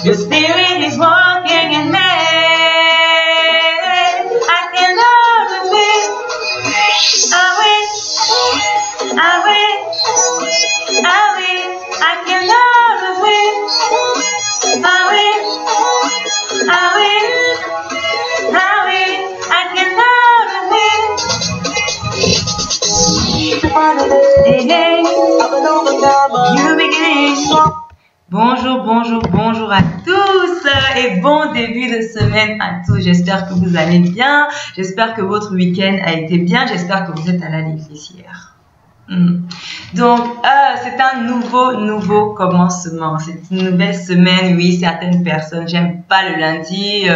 Your spirit is walking in me. I can always win. I win. I win. I win. I can always win. I win. I win. I win. I can Bonjour, bonjour, bonjour à tous et bon début de semaine à tous. J'espère que vous allez bien. J'espère que votre week-end a été bien. J'espère que vous êtes allé à l'église hier. Donc, c'est un nouveau commencement. C'est une nouvelle semaine. Oui, certaines personnes, j'aime pas le lundi.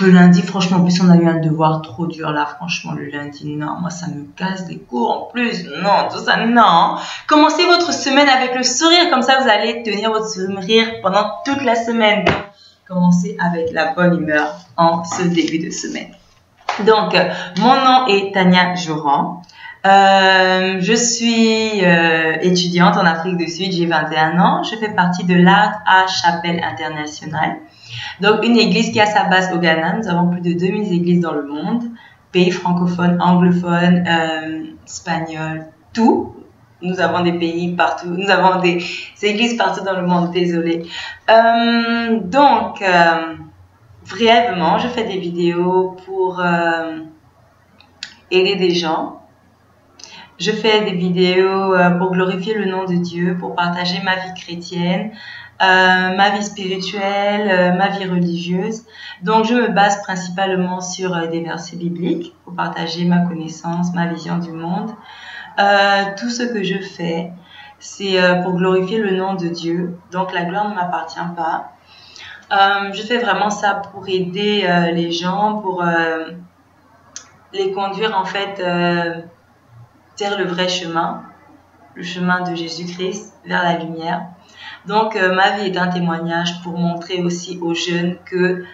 Le lundi, franchement, en plus, on a eu un devoir trop dur là. Franchement, le lundi, non. Moi, ça me casse des cours en plus. Non, tout ça, non. Commencez votre semaine avec le sourire. Comme ça, vous allez tenir votre sourire pendant toute la semaine. Donc, commencez avec la bonne humeur en ce début de semaine. Donc, mon nom est Tania Joran. Je suis étudiante en Afrique du Sud. J'ai 21 ans. Je fais partie de l'Art à Chapelle Internationale. Donc, une église qui a sa base au Ghana. Nous avons plus de 2000 églises dans le monde, pays francophones, anglophones, espagnols, tout. Nous avons des pays partout, nous avons des églises partout dans le monde, désolé. Donc, brièvement, je fais des vidéos pour aider des gens. Je fais des vidéos pour glorifier le nom de Dieu, pour partager ma vie chrétienne, ma vie spirituelle, ma vie religieuse. Donc, je me base principalement sur des versets bibliques pour partager ma connaissance, ma vision du monde. Tout ce que je fais, c'est pour glorifier le nom de Dieu. Donc, la gloire ne m'appartient pas. Je fais vraiment ça pour aider les gens, pour les conduire en fait vers le vrai chemin, le chemin de Jésus-Christ, vers la lumière. Donc, ma vie est un témoignage pour montrer aussi aux jeunes que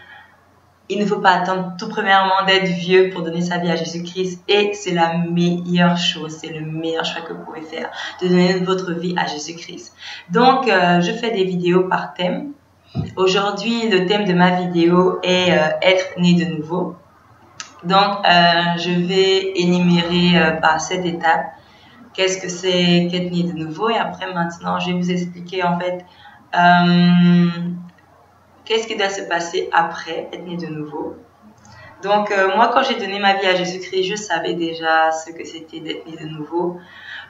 il ne faut pas attendre tout premièrement d'être vieux pour donner sa vie à Jésus-Christ. Et c'est la meilleure chose, c'est le meilleur choix que vous pouvez faire, de donner votre vie à Jésus-Christ. Donc, je fais des vidéos par thème. Aujourd'hui, le thème de ma vidéo est être né de nouveau. Donc, je vais énumérer par 7 étapes. Qu'est-ce que c'est qu'être né de nouveau? Et après, maintenant, je vais vous expliquer en fait qu'est-ce qui doit se passer après être né de nouveau. Donc, moi, quand j'ai donné ma vie à Jésus-Christ, je savais déjà ce que c'était d'être né de nouveau.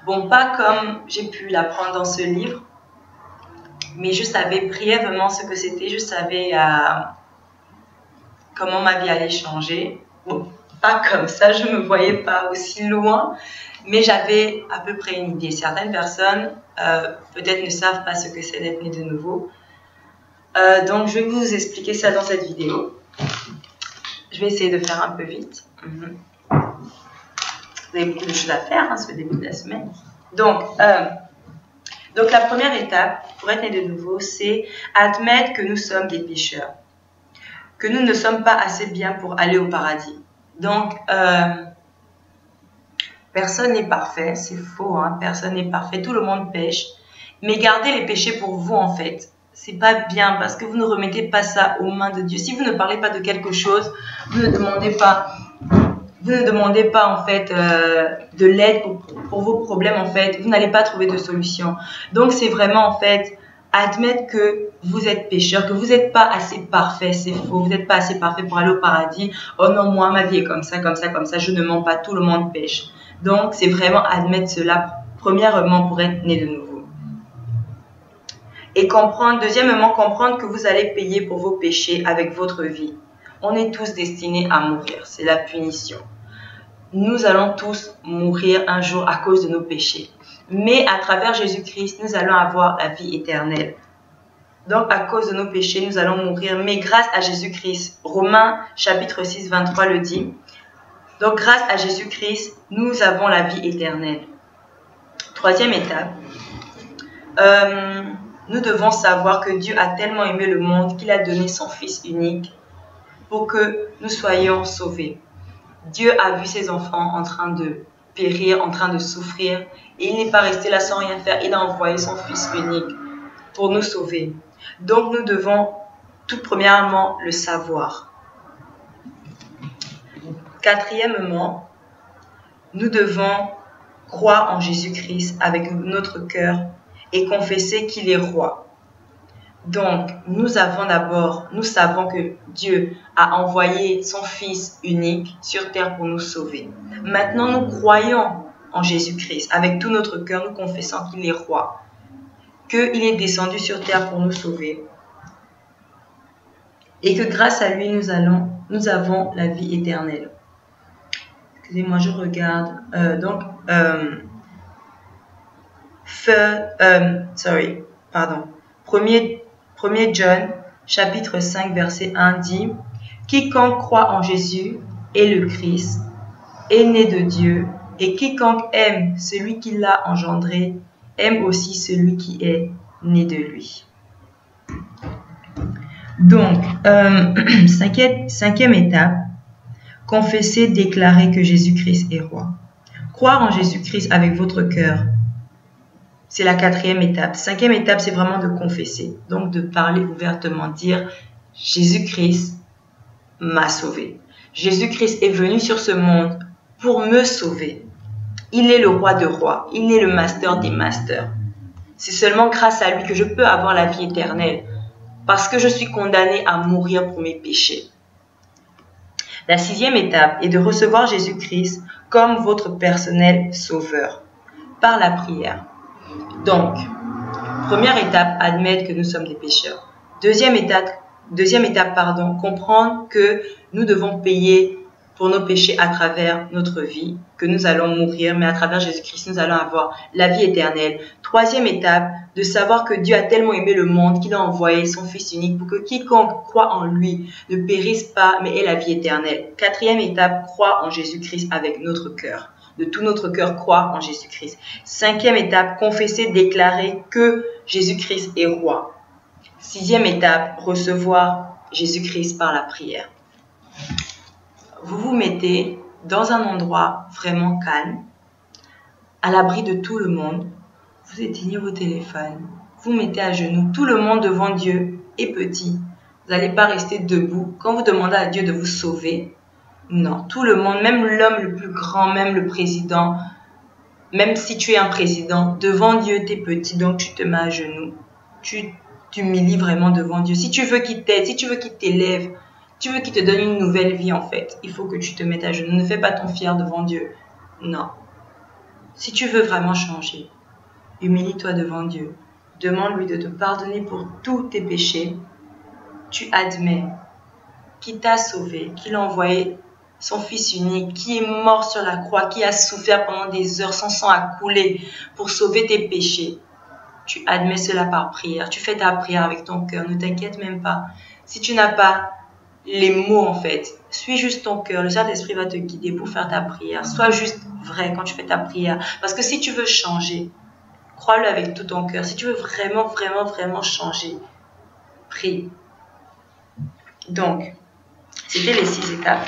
Bon, pas comme j'ai pu l'apprendre dans ce livre, mais je savais brièvement ce que c'était. Je savais comment ma vie allait changer. Bon, pas comme ça, je ne me voyais pas aussi loin. Mais j'avais à peu près une idée. Certaines personnes, peut-être ne savent pas ce que c'est d'être né de nouveau. Donc, je vais vous expliquer ça dans cette vidéo. Je vais essayer de faire un peu vite. Vous avez beaucoup de choses à faire, ce début de la semaine. Donc, la première étape pour être né de nouveau, c'est admettre que nous sommes des pécheurs. Que nous ne sommes pas assez bien pour aller au paradis. Donc, personne n'est parfait, c'est faux, hein? Personne n'est parfait, tout le monde pêche. Mais gardez les péchés pour vous en fait. C'est pas bien parce que vous ne remettez pas ça aux mains de Dieu. Si vous ne parlez pas de quelque chose, vous ne demandez pas en fait de l'aide pour vos problèmes en fait. Vous n'allez pas trouver de solution. Donc c'est vraiment en fait admettre que vous êtes pécheur, que vous n'êtes pas assez parfait, c'est faux. Vous n'êtes pas assez parfait pour aller au paradis. Oh non, moi ma vie est comme ça, comme ça, comme ça. Je ne mens pas, tout le monde pêche. Donc, c'est vraiment admettre cela, premièrement, pour être né de nouveau. Et comprendre, deuxièmement, comprendre que vous allez payer pour vos péchés avec votre vie. On est tous destinés à mourir, c'est la punition. Nous allons tous mourir un jour à cause de nos péchés. Mais à travers Jésus-Christ, nous allons avoir la vie éternelle. Donc, à cause de nos péchés, nous allons mourir. Mais grâce à Jésus-Christ, Romains chapitre 6, 23 le dit. Donc, grâce à Jésus-Christ, nous avons la vie éternelle. Troisième étape, nous devons savoir que Dieu a tellement aimé le monde qu'il a donné son Fils unique pour que nous soyons sauvés. Dieu a vu ses enfants en train de périr, en train de souffrir, et il n'est pas resté là sans rien faire. Il a envoyé son Fils unique pour nous sauver. Donc nous devons tout premièrement le savoir. Quatrièmement, nous devons croire en Jésus-Christ avec notre cœur et confesser qu'il est roi. Donc, nous savons que Dieu a envoyé son Fils unique sur terre pour nous sauver. Maintenant, nous croyons en Jésus-Christ. Avec tout notre cœur, nous confessons qu'il est roi, qu'il est descendu sur terre pour nous sauver et que grâce à lui, nous avons la vie éternelle. Excusez-moi, je regarde. 1 John, chapitre 5, verset 1 dit « Quiconque croit en Jésus est le Christ, est né de Dieu, et quiconque aime celui qui l'a engendré, aime aussi celui qui est né de lui. » Donc, cinquième étape, confesser, déclarer que Jésus-Christ est roi. Croire en Jésus-Christ avec votre cœur, c'est la quatrième étape. Cinquième étape, c'est vraiment de confesser. Donc, de parler ouvertement, dire « Jésus-Christ m'a sauvé. Jésus-Christ est venu sur ce monde pour me sauver. Il est le roi de rois. Il est le master des masters. C'est seulement grâce à lui que je peux avoir la vie éternelle parce que je suis condamné à mourir pour mes péchés. » La sixième étape est de recevoir Jésus-Christ comme votre personnel sauveur par la prière. Donc, première étape, admettre que nous sommes des pécheurs. Deuxième étape, comprendre que nous devons payer pour nos péchés à travers notre vie, que nous allons mourir, mais à travers Jésus-Christ, nous allons avoir la vie éternelle. Troisième étape, de savoir que Dieu a tellement aimé le monde qu'il a envoyé son Fils unique pour que quiconque croit en lui ne périsse pas, mais ait la vie éternelle. Quatrième étape, croire en Jésus-Christ avec notre cœur. De tout notre cœur, croire en Jésus-Christ. Cinquième étape, confesser, déclarer que Jésus-Christ est roi. Sixième étape, recevoir Jésus-Christ par la prière. Vous vous mettez dans un endroit vraiment calme, à l'abri de tout le monde. Vous éteignez vos téléphones, vous mettez à genoux. Tout le monde devant Dieu est petit. Vous n'allez pas rester debout. Quand vous demandez à Dieu de vous sauver, non, tout le monde, même l'homme le plus grand, même le président, même si tu es un président, devant Dieu, tu es petit, donc tu te mets à genoux. Tu t'humilies vraiment devant Dieu. Si tu veux qu'il t'aide, si tu veux qu'il t'élève, tu veux qu'il te donne une nouvelle vie en fait, il faut que tu te mettes à genoux. Ne fais pas ton fier devant Dieu. Non. Si tu veux vraiment changer, humilie-toi devant Dieu. Demande-lui de te pardonner pour tous tes péchés. Tu admets qu'il t'a sauvé, qu'il a envoyé son Fils unique, qui est mort sur la croix, qui a souffert pendant des heures, son sang a coulé pour sauver tes péchés. Tu admets cela par prière. Tu fais ta prière avec ton cœur. Ne t'inquiète même pas. Si tu n'as pas les mots en fait, suis juste ton cœur. Le Saint-Esprit va te guider pour faire ta prière. Sois juste vrai quand tu fais ta prière. Parce que si tu veux changer, crois-le avec tout ton cœur. Si tu veux vraiment, vraiment, vraiment changer, prie. Donc, c'était les 6 étapes.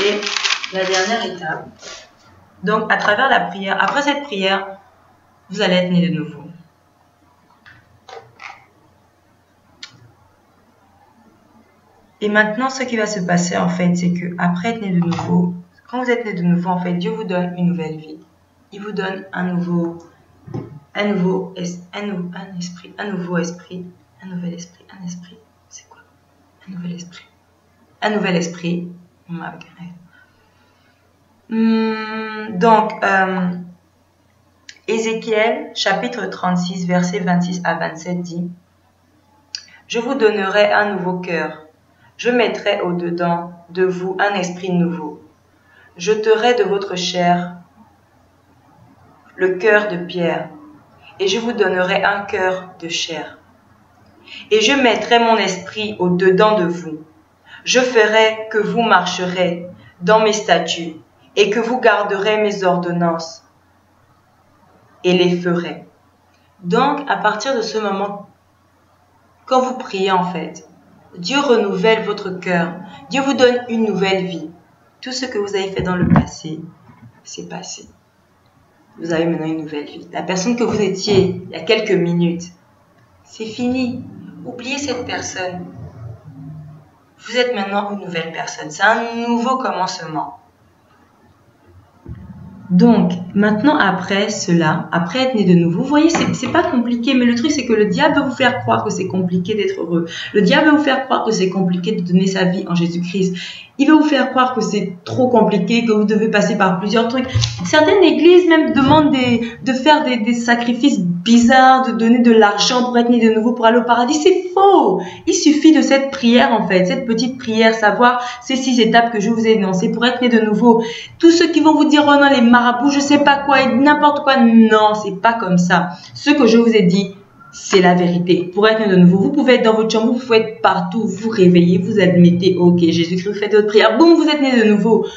Et la dernière étape, donc à travers la prière, après cette prière, vous allez être né de nouveau. Et maintenant, ce qui va se passer en fait, c'est que après être né de nouveau, quand vous êtes né de nouveau, en fait, Dieu vous donne une nouvelle vie. Il vous donne un nouveau esprit. C'est quoi? Un nouvel esprit. Un nouvel esprit. Donc, Ézéchiel, chapitre 36, versets 26 à 27 dit « Je vous donnerai un nouveau cœur. Je mettrai au-dedans de vous un esprit nouveau. J'ôterai de votre chair le cœur de pierre, et je vous donnerai un cœur de chair. Et je mettrai mon esprit au-dedans de vous. Je ferai que vous marcherez dans mes statuts, et que vous garderez mes ordonnances, et les ferez. » Donc, à partir de ce moment, quand vous priez en fait, Dieu renouvelle votre cœur. Dieu vous donne une nouvelle vie. Tout ce que vous avez fait dans le passé, c'est passé. Vous avez maintenant une nouvelle vie. La personne que vous étiez il y a quelques minutes, c'est fini. oubliez cette personne. Vous êtes maintenant une nouvelle personne. C'est un nouveau commencement. Donc, maintenant, après cela, après être né de nouveau, vous voyez, c'est pas compliqué, mais le truc, c'est que le diable va vous faire croire que c'est compliqué d'être heureux. Le diable va vous faire croire que c'est compliqué de donner sa vie en Jésus-Christ. Il va vous faire croire que c'est trop compliqué, que vous devez passer par plusieurs trucs. Certaines églises même demandent de faire des sacrifices bizarres, de donner de l'argent pour être né de nouveau, pour aller au paradis. C'est faux! Il suffit de cette prière, en fait, cette petite prière, savoir ces 6 étapes que je vous ai énoncées pour être né de nouveau. Tous ceux qui vont vous dire, oh non, les marabouts, je sais pas quoi, et n'importe quoi. Non, c'est pas comme ça. Ce que je vous ai dit, c'est la vérité. Pour être né de nouveau, vous pouvez être dans votre chambre, vous pouvez être partout, vous réveillez, vous admettez, ok, Jésus-Christ, vous faites votre prière, boum, vous êtes né de nouveau.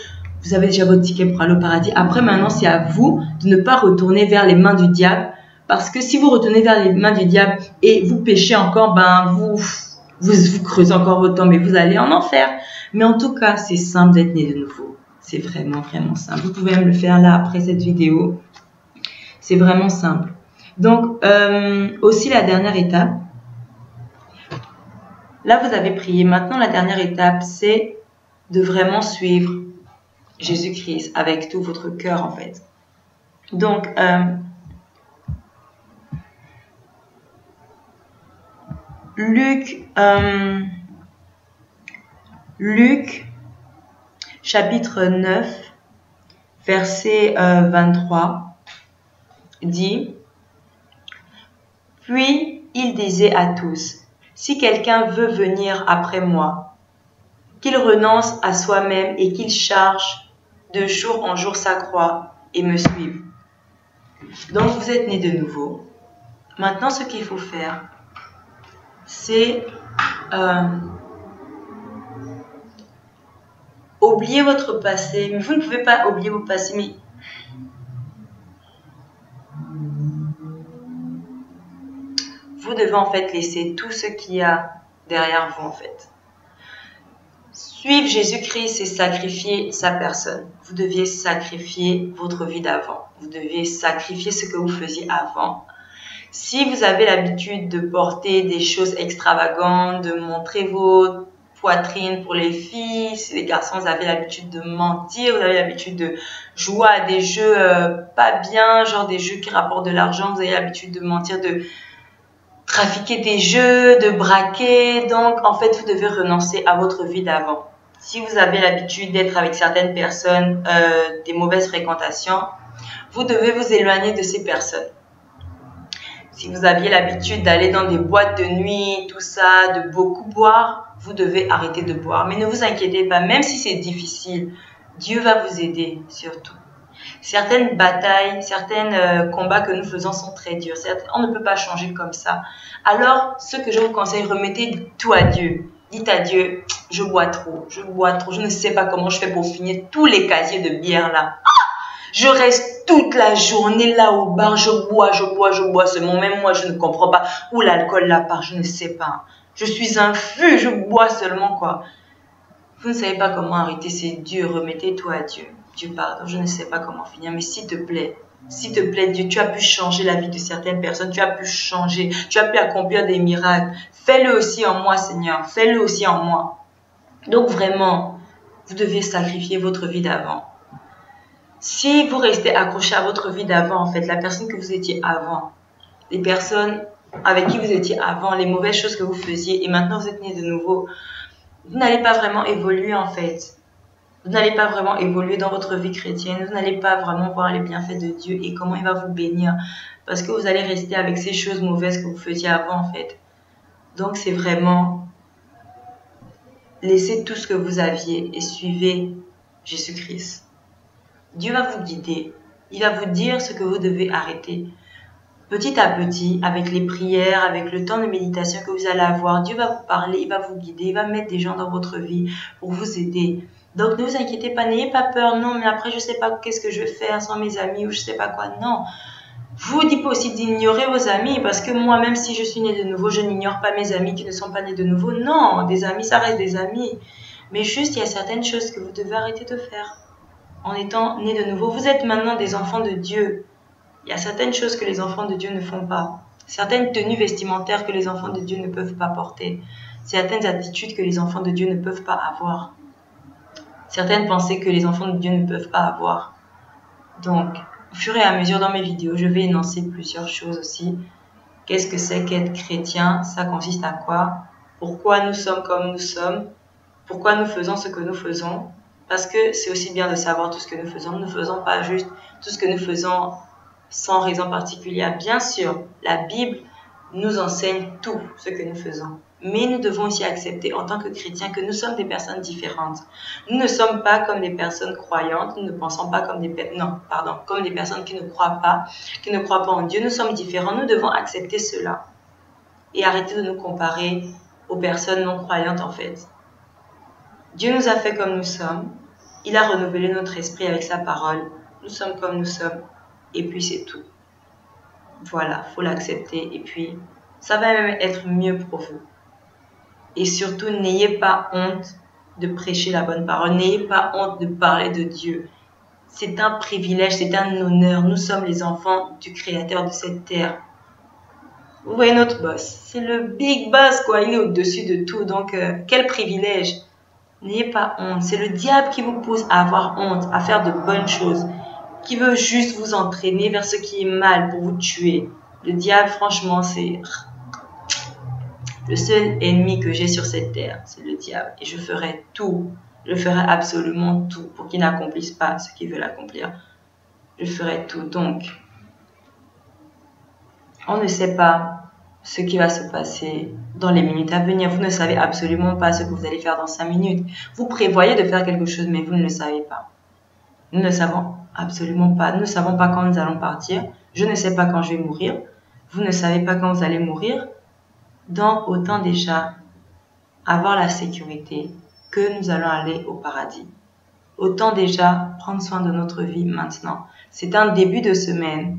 Vous avez déjà votre ticket pour aller au paradis. Après, maintenant, c'est à vous de ne pas retourner vers les mains du diable. Parce que si vous retournez vers les mains du diable et vous péchez encore, ben, vous creusez encore votre tombe et vous allez en enfer. Mais en tout cas, c'est simple d'être né de nouveau. C'est vraiment, vraiment simple. Vous pouvez même le faire là, après cette vidéo. C'est vraiment simple. Donc, aussi la dernière étape. Là, vous avez prié. Maintenant, la dernière étape, c'est de vraiment suivre Jésus-Christ avec tout votre cœur, en fait. Donc, Luc, chapitre 9, verset 23, dit « Puis il disait à tous, si quelqu'un veut venir après moi, qu'il renonce à soi-même et qu'il charge de jour en jour sa croix et me suive. » Donc vous êtes né de nouveau. Maintenant, ce qu'il faut faire, c'est oublier votre passé. Mais vous ne pouvez pas oublier vos passés, mais vous devez en fait laisser tout ce qu'il y a derrière vous en fait. Suivre Jésus-Christ, c'est sacrifier sa personne. Vous deviez sacrifier votre vie d'avant. Vous deviez sacrifier ce que vous faisiez avant. Si vous avez l'habitude de porter des choses extravagantes, de montrer vos poitrines pour les filles, si les garçons, vous avez l'habitude de mentir, vous avez l'habitude de jouer à des jeux pas bien, genre des jeux qui rapportent de l'argent, vous avez l'habitude de mentir, de trafiquer des jeux, de braquer. Donc, en fait, vous devez renoncer à votre vie d'avant. Si vous avez l'habitude d'être avec certaines personnes, des mauvaises fréquentations, vous devez vous éloigner de ces personnes. Si vous aviez l'habitude d'aller dans des boîtes de nuit, tout ça, de beaucoup boire, vous devez arrêter de boire. Mais ne vous inquiétez pas, même si c'est difficile, Dieu va vous aider surtout. Certaines batailles, certains combats que nous faisons sont très durs. On ne peut pas changer comme ça. Alors, ce que je vous conseille, remettez tout à Dieu. Dites à Dieu, je bois trop, je ne sais pas comment je fais pour finir tous les casiers de bière là. Je reste toute la journée là au bar, je bois seulement. Même moi, je ne comprends pas où l'alcool là part, je ne sais pas. Je suis un fût, je bois seulement quoi. Vous ne savez pas comment arrêter, c'est Dieu, remettez tout à Dieu. Dieu pardon, je ne sais pas comment finir, mais s'il te plaît, Dieu, tu as pu changer la vie de certaines personnes, tu as pu changer, tu as pu accomplir des miracles. Fais-le aussi en moi, Seigneur, fais-le aussi en moi. Donc vraiment, vous devez sacrifier votre vie d'avant. Si vous restez accroché à votre vie d'avant, en fait, la personne que vous étiez avant, les personnes avec qui vous étiez avant, les mauvaises choses que vous faisiez, et maintenant vous êtes né de nouveau, vous n'allez pas vraiment évoluer en fait. Vous n'allez pas vraiment évoluer dans votre vie chrétienne. Vous n'allez pas vraiment voir les bienfaits de Dieu et comment il va vous bénir. Parce que vous allez rester avec ces choses mauvaises que vous faisiez avant en fait. Donc c'est vraiment laissez tout ce que vous aviez et suivez Jésus-Christ. Dieu va vous guider. Il va vous dire ce que vous devez arrêter. Petit à petit, avec les prières, avec le temps de méditation que vous allez avoir, Dieu va vous parler, il va vous guider, il va mettre des gens dans votre vie pour vous aider. Donc ne vous inquiétez pas, n'ayez pas peur, non, mais après je ne sais pas qu'est-ce que je vais faire sans mes amis ou je ne sais pas quoi, non. Je vous dis pas aussi d'ignorer vos amis parce que moi, même si je suis née de nouveau, je n'ignore pas mes amis qui ne sont pas nés de nouveau. Non, des amis, ça reste des amis. Mais juste, il y a certaines choses que vous devez arrêter de faire en étant nés de nouveau. Vous êtes maintenant des enfants de Dieu. Il y a certaines choses que les enfants de Dieu ne font pas. certaines tenues vestimentaires que les enfants de Dieu ne peuvent pas porter, certaines attitudes que les enfants de Dieu ne peuvent pas avoir, certaines pensées que les enfants de Dieu ne peuvent pas avoir. Donc, au fur et à mesure dans mes vidéos, je vais énoncer plusieurs choses aussi. Qu'est-ce que c'est qu'être chrétien? Ça consiste à quoi? Pourquoi nous sommes comme nous sommes? Pourquoi nous faisons ce que nous faisons? Parce que c'est aussi bien de savoir tout ce que nous faisons. Nous ne faisons pas juste tout ce que nous faisons sans raison particulière. Bien sûr, la Bible nous enseigne tout ce que nous faisons. Mais nous devons aussi accepter en tant que chrétiens que nous sommes des personnes différentes. Nous ne sommes pas comme des personnes croyantes, nous ne pensons pas comme comme des personnes qui ne croient pas en Dieu. Nous sommes différents, nous devons accepter cela et arrêter de nous comparer aux personnes non croyantes en fait. Dieu nous a fait comme nous sommes, il a renouvelé notre esprit avec sa parole, nous sommes comme nous sommes et puis c'est tout. Voilà, il faut l'accepter et puis ça va même être mieux pour vous. Et surtout, n'ayez pas honte de prêcher la bonne parole. N'ayez pas honte de parler de Dieu. C'est un privilège, c'est un honneur. Nous sommes les enfants du Créateur de cette terre. Vous voyez notre boss. C'est le big boss, quoi. Il est au-dessus de tout. Donc, quel privilège. N'ayez pas honte. C'est le diable qui vous pousse à avoir honte, à faire de bonnes choses, qui veut juste vous entraîner vers ce qui est mal pour vous tuer. Le diable, franchement, c'est... Le seul ennemi que j'ai sur cette terre, c'est le diable. Et je ferai tout, je ferai absolument tout pour qu'il n'accomplisse pas ce qu'il veut l'accomplir. Je ferai tout. Donc, on ne sait pas ce qui va se passer dans les minutes à venir. Vous ne savez absolument pas ce que vous allez faire dans 5 minutes. Vous prévoyez de faire quelque chose, mais vous ne le savez pas. Nous ne savons absolument pas. Nous ne savons pas quand nous allons partir. Je ne sais pas quand je vais mourir. Vous ne savez pas quand vous allez mourir. Donc, autant déjà avoir la sécurité que nous allons aller au paradis. Autant déjà prendre soin de notre vie maintenant. C'est un début de semaine.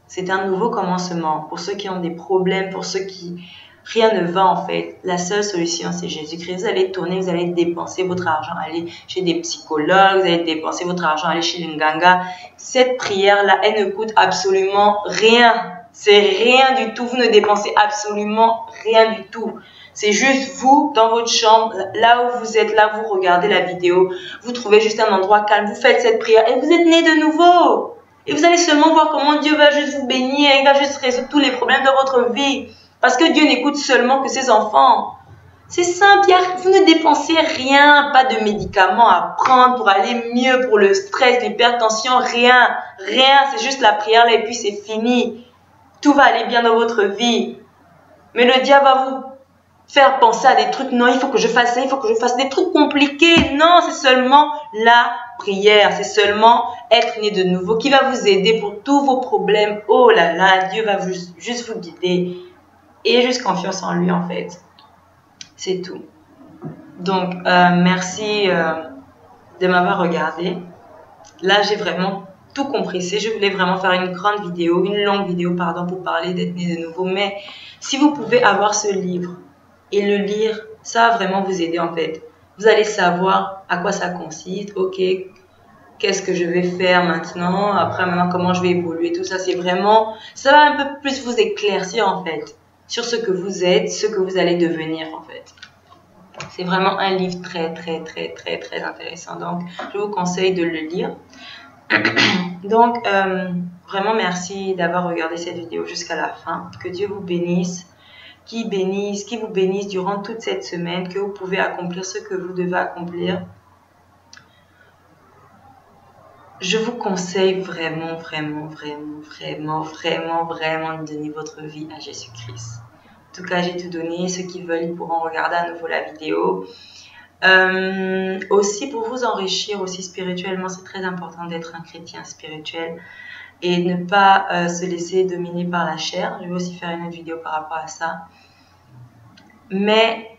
C'est un nouveau commencement. Pour ceux qui ont des problèmes, pour ceux qui... Rien ne va en fait. La seule solution, c'est Jésus-Christ. Vous allez tourner, vous allez dépenser votre argent, aller chez des psychologues, vous allez dépenser votre argent, aller chez l'Nganga. Cette prière-là, elle ne coûte absolument rien. C'est rien du tout. Vous ne dépensez absolument rien du tout. C'est juste vous, dans votre chambre, là où vous êtes, là où vous regardez la vidéo. Vous trouvez juste un endroit calme. Vous faites cette prière et vous êtes né de nouveau. Et vous allez seulement voir comment Dieu va juste vous bénir. Il va juste résoudre tous les problèmes de votre vie. Parce que Dieu n'écoute seulement que ses enfants. C'est simple. Vous ne dépensez rien. Pas de médicaments à prendre pour aller mieux pour le stress, l'hypertension. Rien. Rien. C'est juste la prière là et puis c'est fini. Tout va aller bien dans votre vie. Mais le diable va vous faire penser à des trucs. Non, il faut que je fasse ça, il faut que je fasse des trucs compliqués. Non, c'est seulement la prière. C'est seulement être né de nouveau qui va vous aider pour tous vos problèmes. Oh là là, Dieu va juste vous guider. Et juste confiance en lui en fait. C'est tout. Donc, merci de m'avoir regardé. Là, j'ai vraiment tout compressé. Je voulais vraiment faire une longue vidéo, pour parler d'être né de nouveau. Mais si vous pouvez avoir ce livre et le lire, ça va vraiment vous aider en fait. Vous allez savoir à quoi ça consiste. Ok, qu'est-ce que je vais faire maintenant? Après, comment je vais évoluer? Tout ça, c'est vraiment... Ça va un peu plus vous éclaircir en fait sur ce que vous êtes, ce que vous allez devenir en fait. C'est vraiment un livre très, très, très, très, très intéressant. Donc, je vous conseille de le lire. Donc, vraiment merci d'avoir regardé cette vidéo jusqu'à la fin. Que Dieu vous bénisse, qui vous bénisse durant toute cette semaine, que vous pouvez accomplir ce que vous devez accomplir. Je vous conseille vraiment, vraiment, vraiment, vraiment, vraiment, vraiment de donner votre vie à Jésus-Christ. En tout cas, j'ai tout donné. Ceux qui veulent, ils pourront regarder à nouveau la vidéo. Aussi pour vous enrichir aussi spirituellement, c'est très important d'être un chrétien spirituel et ne pas se laisser dominer par la chair. Je vais aussi faire une autre vidéo par rapport à ça. Mais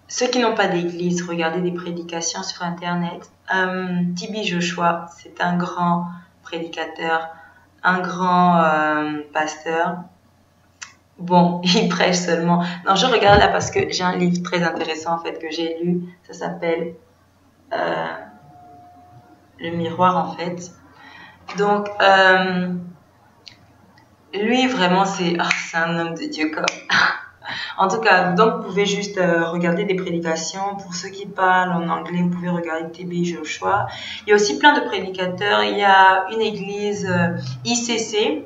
ceux qui n'ont pas d'église, regardez des prédications sur internet. TB Joshua, c'est un grand prédicateur, un grand pasteur. Bon, il prêche seulement. Non, je regarde là parce que j'ai un livre très intéressant en fait que j'ai lu. Ça s'appelle Le Miroir en fait. Donc, lui, vraiment, c'est un homme de Dieu, quoi. En tout cas, donc vous pouvez juste regarder des prédications. Pour ceux qui parlent en anglais, vous pouvez regarder TB Joshua. Il y a aussi plein de prédicateurs. Il y a une église ICC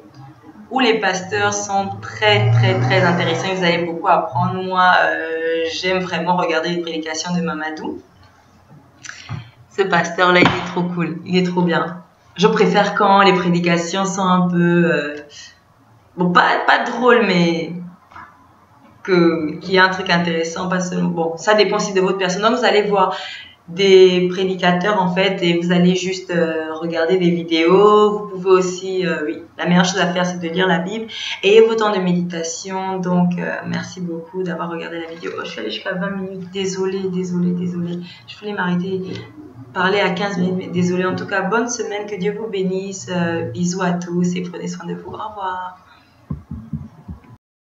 où les pasteurs sont très, très, très intéressants. Vous allez beaucoup apprendre. Moi, j'aime vraiment regarder les prédications de Mamadou. Ce pasteur-là, il est trop cool. Il est trop bien. Je préfère quand les prédications sont un peu... bon, pas drôles, mais... qu'il y a un truc intéressant, pas seulement... Bon, ça dépend aussi de votre personne. Donc, vous allez voir des prédicateurs, en fait, et vous allez juste regarder des vidéos. Vous pouvez aussi... oui, la meilleure chose à faire, c'est de lire la Bible. Ayez vos temps de méditation. Donc, merci beaucoup d'avoir regardé la vidéo. Oh, je suis allée jusqu'à 20 minutes. Désolée. Je voulais m'arrêter, parler à 15 minutes, mais désolée. En tout cas, bonne semaine. Que Dieu vous bénisse. Bisous à tous et prenez soin de vous. Au revoir.